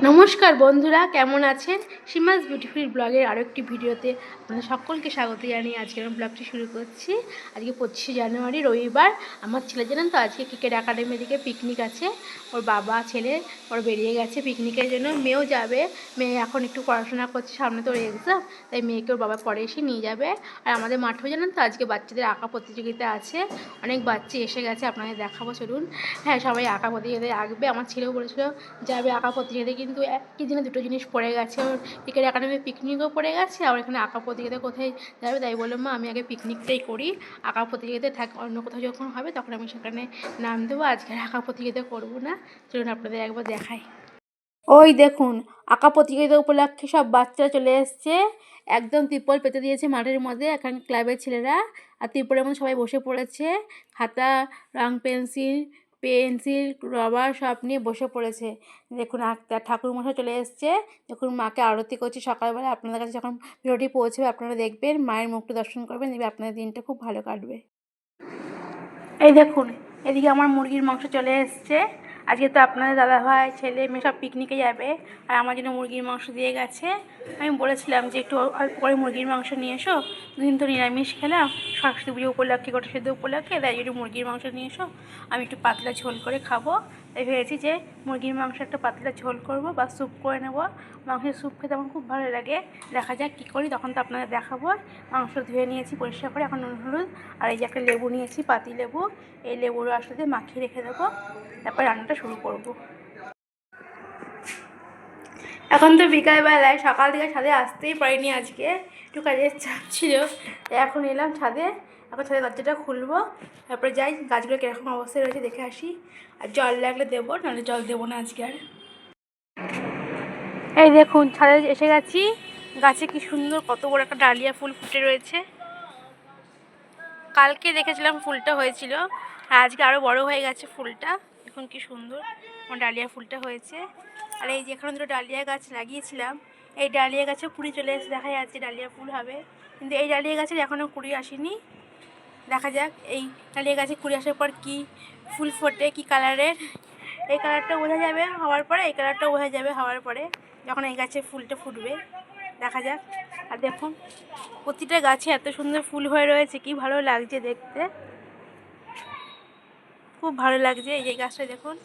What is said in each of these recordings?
নমস্কার বন্ধুরা, কেমন আছেন? সীমাস বিউটিফুল ব্লগের আরও একটি ভিডিওতে আপনাদের সকলকে স্বাগত জানিয়ে আজকে আমি ব্লগটি শুরু করছি। আজকে 25শে জানুয়ারি রবিবার। আমার ছেলে জানেন তো আজকে ক্রিকেট একাডেমি থেকে পিকনিক আছে। ওর বাবা ছেলে ওর বেরিয়ে গেছে পিকনিকের জন্য। মেয়েও যাবে। মেয়ে এখন একটু পড়াশোনা করছে, সামনে তো এক্সাম, তাই মেয়েকে ওর বাবা পরে এসে নিয়ে যাবে। আর আমাদের মাঠেও জানেন তো আজকে বাচ্চাদের আঁকা প্রতিযোগিতা আছে। অনেক বাচ্চা এসে গেছে, আপনাদের দেখাবো চলুন। হ্যাঁ, সবাই আঁকা প্রতিযোগিতায় আঁকবে। আমার ছেলেও বলেছিল যাবে আঁকা প্রতিযোগিতায়, কিন্তু একই দিনে দুটো জিনিস পড়ে গেছে। ওর ক্রিকেট একাডেমি পিকনিকও পড়ে গেছে, আর এখানে আঁকা প্রতিযোগিতা কোথায় যাবে, তাই বললাম মা আমি আগে পিকনিকটাই করি, আঁকা প্রতিযোগিতায় থাক, অন্য কোথাও যখন হবে তখন আমি সেখানে নাম দেবো, আজকে আঁকা প্রতিযোগিতা করবো না। চলুন আপনাদের একবার দেখাই। ওই দেখুন, আঁকা প্রতিযোগিতা উপলক্ষে সব বাচ্চারা চলে এসছে। একদম ত্রিপল পেতে দিয়েছে মাঠের মধ্যে, এখানে ক্লাবের ছেলেরা। আর ত্রিপলের মধ্যে সবাই বসে পড়েছে, খাতা, রং পেন্সিল রবার সব নিয়ে বসে পড়েছে। দেখুন ঠাকুরমশাই চলে এসছে। দেখুন মাকে আরতি করছে সকালবেলা। আপনাদের কাছে যখন ভিডিওটি পৌঁছবে আপনারা দেখবেন, মায়ের মুখটা দর্শন করবেন, দেখবে আপনাদের দিনটা খুব ভালো কাটবে। এই দেখুন, এদিকে আমার মুরগির মাংস চলে এসছে। আজকে তো আপনাদের দাদাভাই ছেলে মেয়ে সব পিকনিকে যাবে, আর আমার জন্য মুরগির মাংস দিয়ে গেছে। আমি বলেছিলাম যে একটু অল্প করে মুরগির মাংস নিয়ে এসো, দুদিন তো নিরামিষ খেলাম, সরস্বতী পুজো উপলক্ষে, গোটা সেদ্ধ উপলক্ষে, তাই একটু মুরগির মাংস নিয়ে এসো, আমি একটু পাতলা ঝোল করে খাবো। তাই ভেবেছি যে মুরগির মাংস একটা পাতলা ঝোল করব বা স্যুপ করে নেব। মাংসের স্যুপ খেতে আমার খুব ভালো লাগে। দেখা যাক কী করি, তখন তো আপনাদের দেখাবো। মাংস ধুয়ে নিয়েছি পরিষ্কার করে, এখন নুন হলুদ আর এই যে একটা লেবু নিয়েছি, পাতি লেবু, এই লেবুর রসটা মাখিয়ে রেখে দেবো, তারপর রান্নাটা শুরু করব। এখন তো বিকালবেলায়, সকাল থেকে ছাদে আসতেই পারিনি, আজকে একটু কাজের চাপ ছিল, এখন এলাম ছাদে। এখন ছাদে দরজাটা খুলবো, তারপরে যাই গাছগুলো কীরকম অবস্থায় রয়েছে দেখে আসি। আর জল লাগলে দেবো, নাহলে জল দেবো না আজকে আর। এই দেখুন, ছাদে এসে গেছি। গাছে কি সুন্দর কত বড় একটা ডালিয়া ফুল ফুটে রয়েছে। কালকে দেখেছিলাম ফুলটা হয়েছিল, আর আজকে আরও বড় হয়ে গেছে ফুলটা। দেখুন কি সুন্দর আমার ডালিয়া ফুলটা হয়েছে। আর এই যে এখানে দুটো ডালিয়া গাছ লাগিয়েছিলাম, এই ডালিয়া গাছে কুড়ি চলে এসে দেখা যাচ্ছে ডালিয়া ফুল হবে, কিন্তু এই ডালিয়া গাছের এখনও কুড়ি আসেনি। দেখা যাক এই ডালিয়া গাছে কুড়ি আসার পর কি ফুল ফোটে, কি কালারের। এই কালারটা বোঝা যাবে হওয়ার পরে, এই কালারটাও বোঝা যাবে হওয়ার পরে, যখন এই গাছে ফুলটা ফুটবে। দেখা যাক। আর দেখুন প্রতিটা গাছে এত সুন্দর ফুল হয়ে রয়েছে, কি ভালো লাগছে দেখতে, খুব ভালো লাগছে। এই যে গাছটা দেখুন,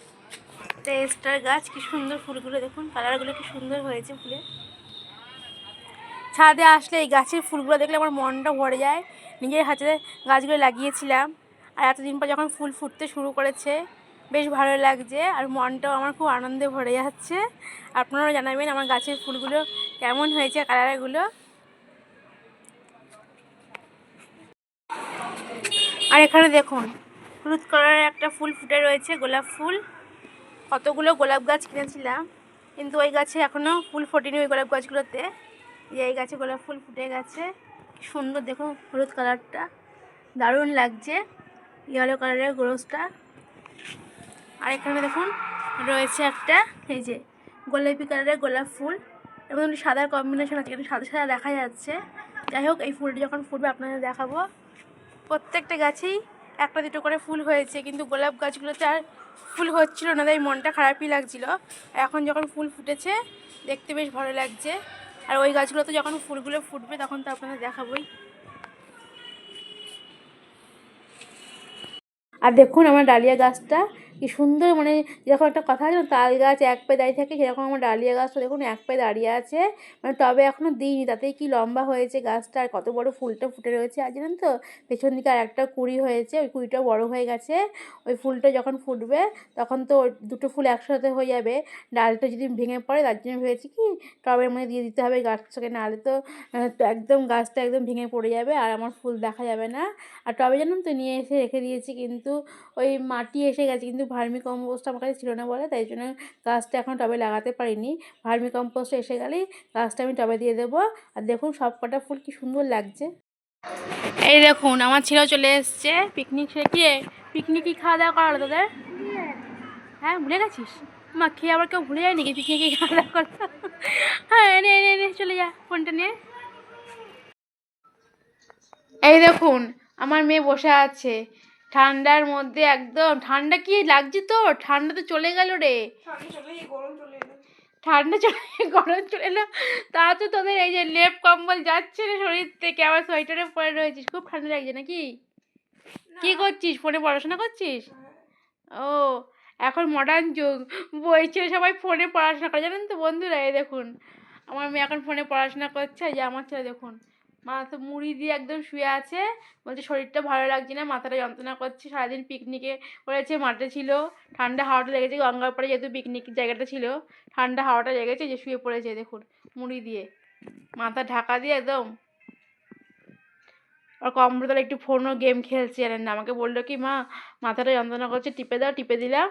এটা স্টার গাছ, কি সুন্দর ফুলগুলো দেখুন, কালারগুলো কি সুন্দর হয়েছে ফুলে। ছাদে আসলে এই গাছের ফুলগুলো দেখলে আমার মনটা ভরে যায়। নিজের হাতে গাছগুলো লাগিয়েছিলাম, আর এতদিন পর যখন ফুল ফুটতে শুরু করেছে বেশ ভালো লাগছে, আর মনটাও আমার খুব আনন্দে ভরে যাচ্ছে। আপনারাও জানাবেন আমার গাছের ফুলগুলো কেমন হয়েছে, কালারগুলো। আর এখানে দেখুন হলুদ কালারের একটা ফুল ফুটে রয়েছে, গোলাপ ফুল। কতগুলো গোলাপ গাছ কিনেছিলাম, কিন্তু ওই গাছে এখনও ফুল ফোটেনি, ওই গোলাপ গাছগুলোতে। এই গাছে গোলাপ ফুল ফুটে গেছে, সুন্দর দেখুন হলুদ কালারটা, দারুণ লাগছে ইয়েলো কালারের গোরসটা। আর এখানে দেখুন রয়েছে একটা, এই যে গোলাপি কালারের গোলাপ ফুল, এবং সাদার কম্বিনেশন আছে, কিন্তু সাদা সাদা দেখা যাচ্ছে। যাই হোক, এই ফুলটি যখন ফুটবে আপনাদের দেখাবো। প্রত্যেকটা গাছেই একটা দুটো করে ফুল হয়েছে, কিন্তু গোলাপ গাছগুলোতে আর ফুল হচ্ছিল না, তাই মনটা খারাপই লাগছিল। এখন যখন ফুল ফুটেছে দেখতে বেশ ভালো লাগছে, আর ওই গাছগুলোতে যখন ফুলগুলো ফুটবে তখন তো আপনাদের দেখাবোই। আর দেখুন আমার ডালিয়া গাছটা কি সুন্দর, মানে যেরকম একটা কথা আছে না, তাল গাছ এক পায়ে দাঁড়িয়ে থাকে, সেরকম আমার ডালিয়া গাছটা দেখুন এক পায়ে দাঁড়িয়ে আছে। মানে টবে এখনও দিইনি, তাতেই কি লম্বা হয়েছে গাছটা, আর কত বড় ফুলটা ফুটে রয়েছে। আর জানেন তো পেছন দিকে আর একটা কুঁড়ি হয়েছে, ওই কুঁড়িটাও বড় হয়ে গেছে। ওই ফুলটা যখন ফুটবে তখন তো দুটো ফুল একসাথে হয়ে যাবে, ডালটা যদি ভেঙে পড়ে, তার জন্য ভেবেছি কি টবের মধ্যে দিয়ে দিতে হবে গাছটাকে, নাহলে তো একদম গাছটা একদম ভেঙে পড়ে যাবে আর আমার ফুল দেখা যাবে না। আর টবে জানেন তো নিয়ে এসে রেখে দিয়েছি, কিন্তু ওই মাটি এসে গেছে, কিন্তু ভার্মি কম্পোস্ট আমার কাছে ছিল না বলে, তাই জন্য গাছটা এখন টবে লাগাতে পারিনি। ভার্মি কম্পোস্ট এসে গেলেই গাছটা আমি টবে দিয়ে দেবো। আর দেখুন সব কটা ফুল কি সুন্দর লাগছে। এই দেখুন আমার ছেলেও চলে এসছে পিকনিক শেখে। পিকনিক কি খাওয়া দাওয়া করা হলো তোদের? হ্যাঁ, ভুলে গেছিস? মা খেয়ে আবার কেউ ভুলে যায় নাকি পিকনিকে খাওয়া দাওয়া করতো? হ্যাঁ, এনে এনে এনে চলে যা, ফোনটা নিয়ে। এই দেখুন আমার মেয়ে বসে আছে ঠান্ডার মধ্যে, একদম ঠান্ডা কি লাগছে, তো ঠান্ডা তো চলে গেল রে। ঠান্ডা চলে গরম চলে এলো, তা তো তোদের এই যে লেপ কম্বল যাচ্ছে না শরীর থেকে, আবার সোয়েটারে পরে রয়েছিস, খুব ঠান্ডা লাগছে নাকি? কি করছিস, ফোনে পড়াশোনা করছিস? ও, এখন মডার্ন যুগ, বই ছেড়ে সবাই ফোনে পড়াশোনা করে, জানেন তো বন্ধুরা? এই দেখুন আমার মেয়ে এখন ফোনে পড়াশোনা করছে, এই যে আমার ছেলে দেখুন মাথা মুড়ি দিয়ে একদম শুয়ে আছে, বলছে শরীরটা ভালো লাগছে না, মাথাটা যন্ত্রণা করছে, সারাদিন পিকনিকে করেছে, মাঠে ছিল, ঠান্ডা হাওয়াটা লেগেছে, গঙ্গার পরে যেহেতু পিকনিক জায়গাটা ছিল, ঠান্ডা হাওয়াটা লেগেছে, যে শুয়ে পড়েছে দেখুন মুড়ি দিয়ে, মাথা ঢাকা দিয়ে একদম। আর কম্পিউটারে একটু ফোনও গেম খেলছে, জানেন না, আমাকে বললো কি মা মাথাটা যন্ত্রণা করছে, টিপে দাও, টিপে দিলাম,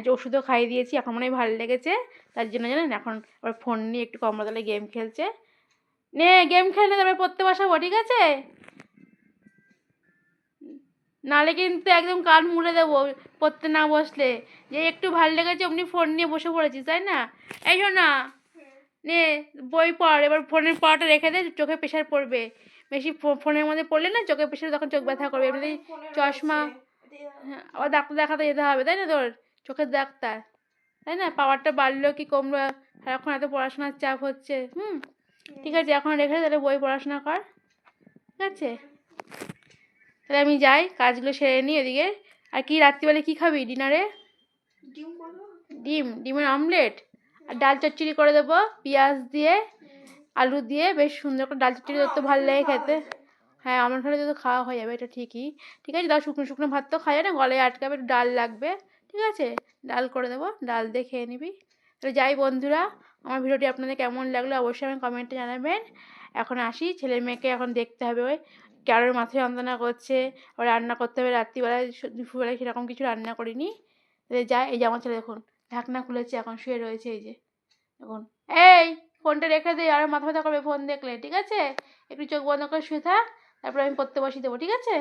যে ওষুধও খাইয়ে দিয়েছি, এখন মনে হয় ভালো লেগেছে, তার জন্য জানেন এখন আবার ফোন নিয়ে একটু কম্পিউটারে গেম খেলছে। নে গেম খেলে তারপরে পড়তে বসাবো, ঠিক আছে? নালে কিন্তু একদম কান মুড়ে দেবো পড়তে না বসলে, যে একটু ভালো লেগেছে অমনি ফোন নিয়ে বসে পড়েছিস, তাই না? এই শোনা, নে বই পড়, এবার ফোনের পড়াটা রেখে দে, চোখে প্রেশার পড়বে বেশি, ফোনের মধ্যে পড়লে না চোখে প্রেশার, তখন চোখ ব্যথা করবে, এমনিতেই চশমা। হ্যাঁ, আবার ডাক্তার দেখাতে যেতে হবে, তাই না তোর? চোখের ডাক্তার, তাই না? পাওয়ারটা বাড়লো কি কমলো, এখন এত পড়াশোনার চাপ হচ্ছে। ঠিক আছে, এখন রেখে দে, তাহলে বই পড়াশোনা কর, ঠিক আছে? তাহলে আমি যাই, কাজগুলো সেরে নিই এদিকে। আর কি রাত্রিবেলা কি খাবি ডিনারে? ডিমের অমলেট আর ডাল চচ্চড়ি করে দেবো পেঁয়াজ দিয়ে, আলু দিয়ে, বেশ সুন্দর করে ডাল চচ্চড়ি তো ভালো লাগে খেতে। হ্যাঁ, অমলেট হলে তো খাওয়া হয়ে যাবে, এটা ঠিকই। ঠিক আছে, তাও শুকনো শুকনো ভাত তো খাই না, গলায় আটকাবে, একটু ডাল লাগবে, ঠিক আছে? ডাল করে দেবো, ডাল দিয়ে খেয়ে নিবি। তাহলে যাই বন্ধুরা, আমার ভিডিওটি আপনাদের কেমন লাগলো অবশ্যই আমি কমেন্টে জানাবেন। এখন আসি, ছেলে মেয়েকে এখন দেখতে হবে, ওই কারোর মাথায় যন্ত্রণা করছে, আবার রান্না করতে হবে রাত্রিবেলায়, দুপুরবেলায় সেরকম কিছু রান্না করিনি। তাহলে যাই, এই যে আমার ছেলে দেখুন ঢাকনা খুলেছে, এখন শুয়ে রয়েছে, এই যে দেখুন। এই ফোনটা রেখে দে, আর মাথা ব্যথা করবে ফোন দেখলে, ঠিক আছে? একটু চোখ বন্ধ করে শুয়ে থাক, তারপর আমি পড়তে বসিয়ে দেবো, ঠিক আছে?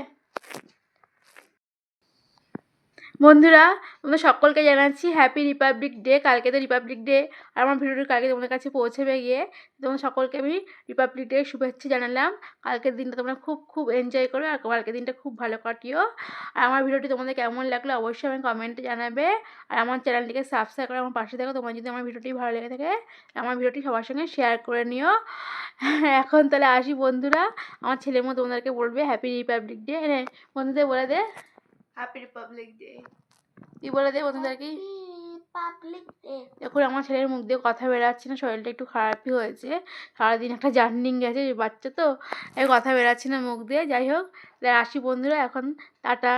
বন্ধুরা, তোমাদের সকলকে জানাচ্ছি হ্যাপি রিপাবলিক ডে। কালকে তো রিপাবলিক ডে, আর আমার ভিডিওটি কালকে তোমাদের কাছে পৌঁছবে গিয়ে, তোমাদের সকলকে আমি রিপাবলিক ডে শুভেচ্ছা জানালাম। কালকের দিনটা তোমরা খুব খুব এনজয় করো, আর কালকের দিনটা খুব ভালো কাটিও। আর আমার ভিডিওটি তোমাদের কেমন লাগলো অবশ্যই আমি কমেন্টে জানাবে, আর আমার চ্যানেলটিকে সাবস্ক্রাইব করে আমার পাশে দেখো। তোমার যদি আমার ভিডিওটি ভালো লেগে থাকে, আমার ভিডিওটি সবার সঙ্গে শেয়ার করে নিও। এখন তাহলে আসি বন্ধুরা, আমার ছেলের মতো তোমাদেরকে বলবে হ্যাপি রিপাবলিক ডে, বন্ধুদের বলে দে হ্যাপি রিপাবলিক ডে। তুই বলে দে বন্ধুদেরকে রিপাবলিক ডে। দেখুন আমার ছেলের মুখ দিয়ে কথা বেরাচ্ছে না, শরীরটা একটু খারাপই হয়েছে, সারাদিন একটা জার্নিং গেছে, বাচ্চা তো, এই কথা বেরাচ্ছে না মুখ দিয়ে। যাই হোক, আসি বন্ধুরা, এখন টাটা।